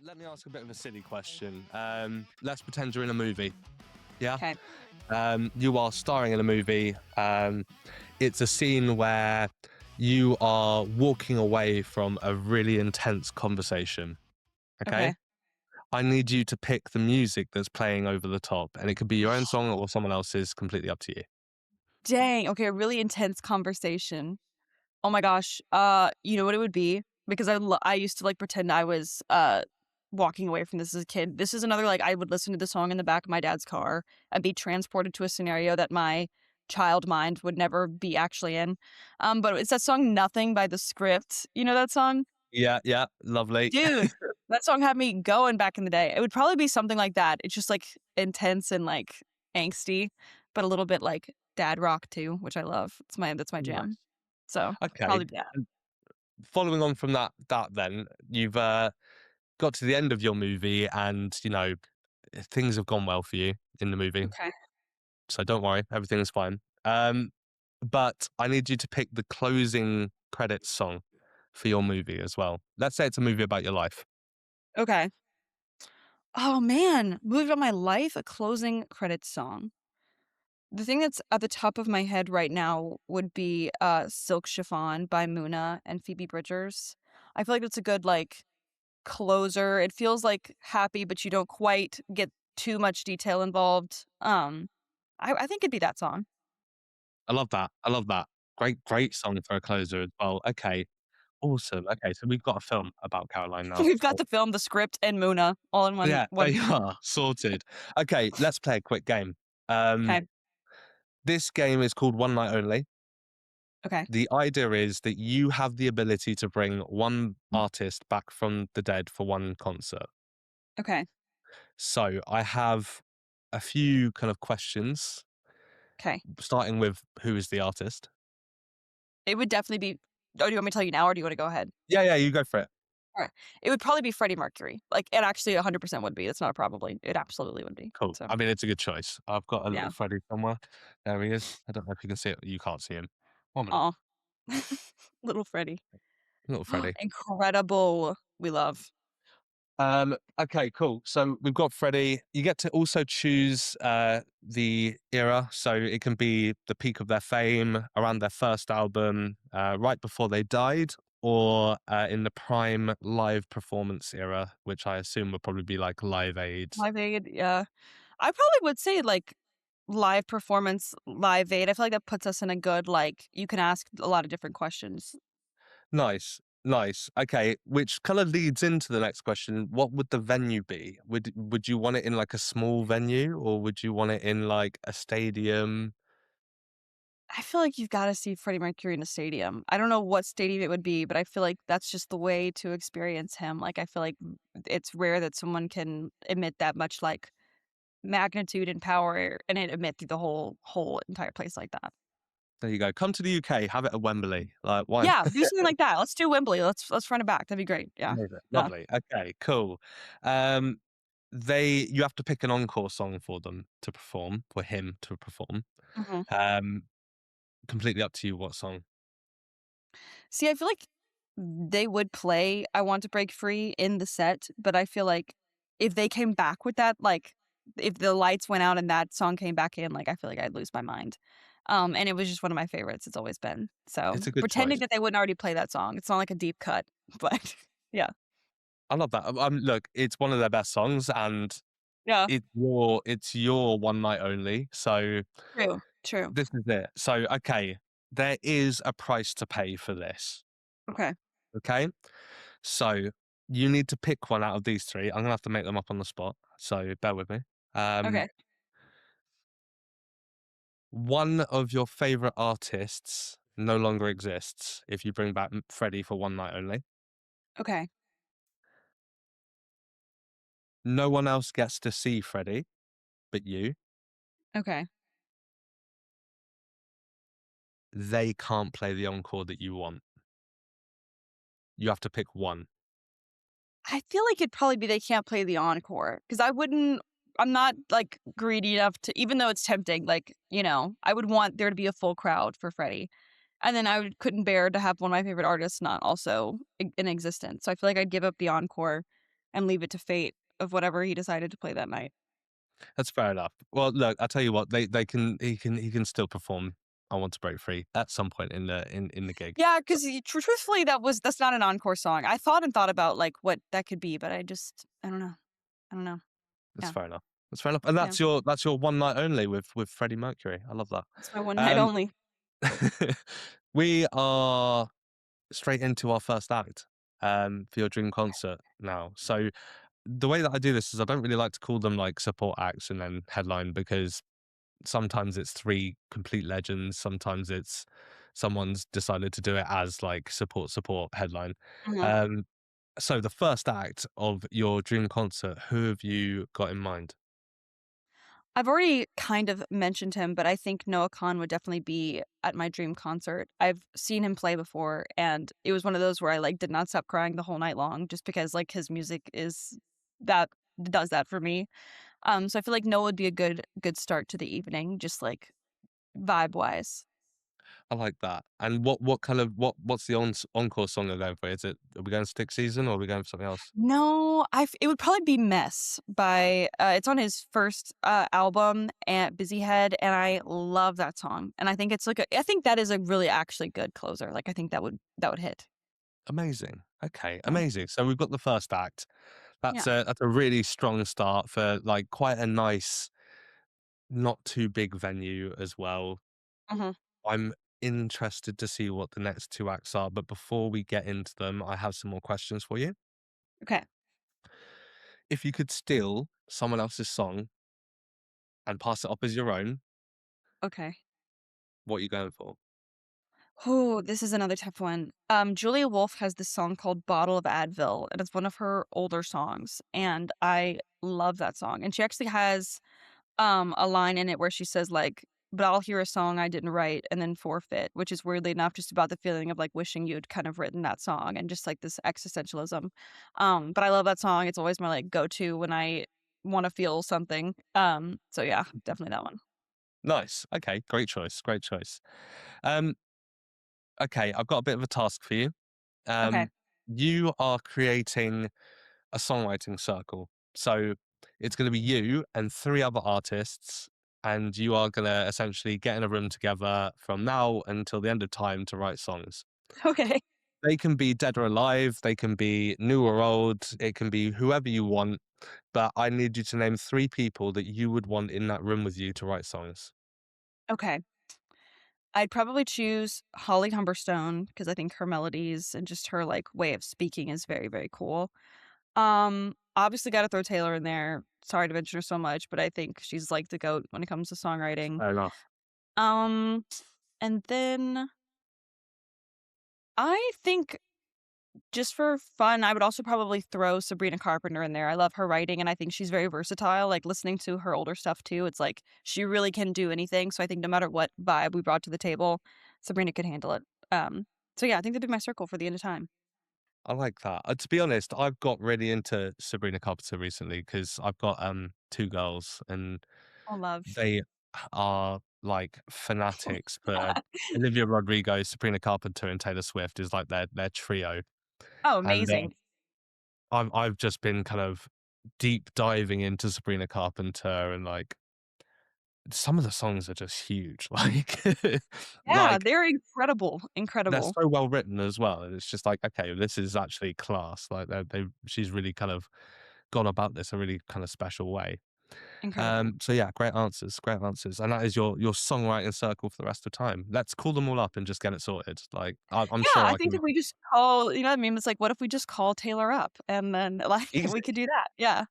Let me ask a bit of a silly question. Let's pretend you're in a movie. Yeah. Okay. You are starring in a movie. It's a scene where you are walking away from a really intense conversation. Okay. Okay. I need you to pick the music that's playing over the top, and it could be your own song or someone else's, completely up to you. Dang. Okay, a really intense conversation. Oh my gosh. You know what it would be? Because I used to like pretend I was walking away from this as a kid. This is another like I would listen to the song in the back of my dad's car and be transported to a scenario that my child mind would never be actually in. But it's that song Nothing by The Script. You know that song? Yeah, yeah, lovely. Dude, that song had me going back in the day. It would probably be something like that. It's just like intense and like angsty, but a little bit like dad rock too, which I love. That's my jam. Nice. So Okay. probably that. And following on from that then you've got to the end of your movie, and things have gone well for you in the movie. Okay. So don't worry, everything is fine. But I need you to pick the closing credits song for your movie as well. Let's say it's a movie about your life. Okay. Oh man, movie about my life, a closing credits song. The thing that's at the top of my head right now would be Silk Chiffon by Muna and Phoebe Bridgers. I feel like it's a good like closer. It feels like happy, but you don't quite get too much detail involved. I think it'd be that song. I love that. I love that. Great song for a closer as well. Okay, awesome. Okay, so we've got a film about Caroline now. We've got the film, the script, and Muna all in one Yeah, there one. you are. Sorted. Okay, let's play a quick game. Um, Okay. this game is called One Night Only. Okay. The idea is that you have the ability to bring one artist back from the dead for one concert. Okay. So I have a few kind of questions, Okay. starting with who is the artist? It would definitely be. Oh, do you want me to tell you now, or do you want to go ahead? Yeah, yeah, you go for it. Alright. It would probably be Freddie Mercury. Like, it actually 100% would be. It's not a probably. It absolutely would be. Cool. So, I mean, it's a good choice. I've got a little yeah. Freddie somewhere. There he is. I don't know if you can see it. You can't see him. 1 minute. Aw. Little Freddie. Little Freddie. Incredible. We love. Okay, cool. So we've got Freddie. You get to also choose the era. So it can be the peak of their fame, around their first album, right before they died, or in the prime live performance era, which I assume would probably be like Live Aid. Live Aid, yeah. I probably would say, like, live performance, Live Aid. I feel like that puts us in a good, like, you can ask a lot of different questions. Nice, nice. Okay, which kind of leads into the next question. What would the venue be? Would you want it in like a small venue, or would you want it in like a stadium? I feel like you've gotta see Freddie Mercury in a stadium. I don't know what stadium it would be, but I feel like that's just the way to experience him. Like, I feel like it's rare that someone can emit that much, like, magnitude and power and it emit through the whole entire place like that. There you go. Come to the UK, have it at Wembley. Like, why? Yeah, do something like that. Let's do Wembley. Let's run it back. That'd be great. Yeah. Amazing. Yeah. Lovely. Okay, cool. Um, you have to pick an encore song for them to perform, for him to perform. Mhm. Um, completely up to you what song. See, I feel like they would play I Want to Break Free in the set, but I feel like if they came back with that, like, if the lights went out and that song came back in, like, I feel like I'd lose my mind. And it was just one of my favorites, it's always been. So, It's a good pretending choice. that they wouldn't already play that song, it's not like a deep cut, but yeah. I love that. Look, it's one of their best songs, and Yeah. it's your one night only. So True, true. this is it. So okay, there is a price to pay for this. Okay, Okay, so you need to pick one out of these three. I'm gonna have to make them up on the spot. So bear with me. Um, okay, one of your favorite artists no longer exists if you bring back Freddie for one night only. okay, No one else gets to see Freddie but you. okay. They can't play the encore that you want. You have to pick one. I feel like it'd probably be they can't play the encore because I'm not, like, greedy enough to even though it's tempting, like, I would want there to be a full crowd for Freddie. And then couldn't bear to have one of my favorite artists not also in existence. So I feel like I'd give up the encore and leave it to fate of whatever he decided to play that night. That's fair enough. Well, look, I tell you what, they can he can still perform "I Want to Break Free" at some point in the gig. Yeah, So 'cause truthfully, that's not an encore song. I thought and thought about, like, what that could be, but I don't know. I don't know. that's Yeah, fair enough. That's fair enough, and yeah. that's your one night only with Freddie Mercury. I love that. It's my one night Um, only. we are straight into our first act for your dream concert now. So the way that I do this is I don't really like to call them like support acts and then headline because sometimes it's three complete legends, sometimes it's someone's decided to do it as like support headline. Mhm. Um, so the first act of your dream concert, who have you got in mind? I've already kind of mentioned him, but I think Noah Kahan would definitely be at my dream concert. I've seen him play before, and it was one of those where I, like, did not stop crying the whole night long just because, like, his music is that does that for me. So I feel like Noah would be a good start to the evening, just, like, vibe-wise. I like that. And what kind of what's the encore song they're going for? Is it are we going Stick Season or are we going for something else? No, it would probably be "Mess" by it's on his first, album, and Busy Head, and I love that song, and I think it's like I think that is a really actually good closer, like, I think that would hit. Amazing. Okay, Yeah. amazing. So we've got the first act. Yeah. That's a really strong start for like quite a nice, not too big venue as well. Mhm. I'm interested to see what the next two acts are, but before we get into them, I have some more questions for you. Okay. If you could steal someone else's song and pass it off as your own, Okay. what are you going for? Oh, this is another tough one. Julia Wolf has this song called "Bottle of Advil," and it's one of her older songs, and I love that song, and she actually has a line in it where she says, like, "But I'll hear a song I didn't write and then forfeit," which is weirdly enough just about the feeling of, like, wishing you'd kind of written that song and just, like, this existentialism. But I love that song. It's always my, like, go-to when I wanna feel something. So yeah, definitely that one. Nice. Okay, great choice. Great choice. Um, okay, I've got a bit of a task for you. Okay. Um, you are creating a songwriting circle. So it's going to be you and three other artists, and you are going to essentially get in a room together from now until the end of time to write songs. Okay. They can be dead or alive, they can be new or old, it can be whoever you want, but I need you to name three people that you would want in that room with you to write songs. Okay. I'd probably choose Holly Humberstone because I think her melodies and just her, like, way of speaking is very, very cool. Obviously gotta throw Taylor in there. Sorry to mention her so much, but I think she's, like, the GOAT when it comes to songwriting. Fair enough. Um, and then I think just for fun, I would also probably throw Sabrina Carpenter in there. I love her writing, and I think she's very versatile, like, listening to her older stuff too, it's like, she really can do anything, so I think no matter what vibe we brought to the table, Sabrina could handle it. So yeah, I think that'd be my circle for the end of time. I like that. To be honest, I've got really into Sabrina Carpenter recently because I've got two girls and Oh, love. they are like fanatics for Olivia Rodrigo, Sabrina Carpenter, and Taylor Swift is like their trio. Oh, And amazing. I've just been kind of deep diving into Sabrina Carpenter and like some of the songs are just huge. Yeah, Like they're incredible, they're incredible, so well written as well. And it's just like, okay, this is actually class. Like she's really kind of gone about this a really kind of special way. incredible. So yeah, great answers, and that is your songwriting circle for the rest of time. Let's call them all up and just get it sorted. Like I'm Yeah, sure I I think can if we just call you know what I mean? It's like, what if we just call Taylor up and then, like, we easy. could do that. Yeah.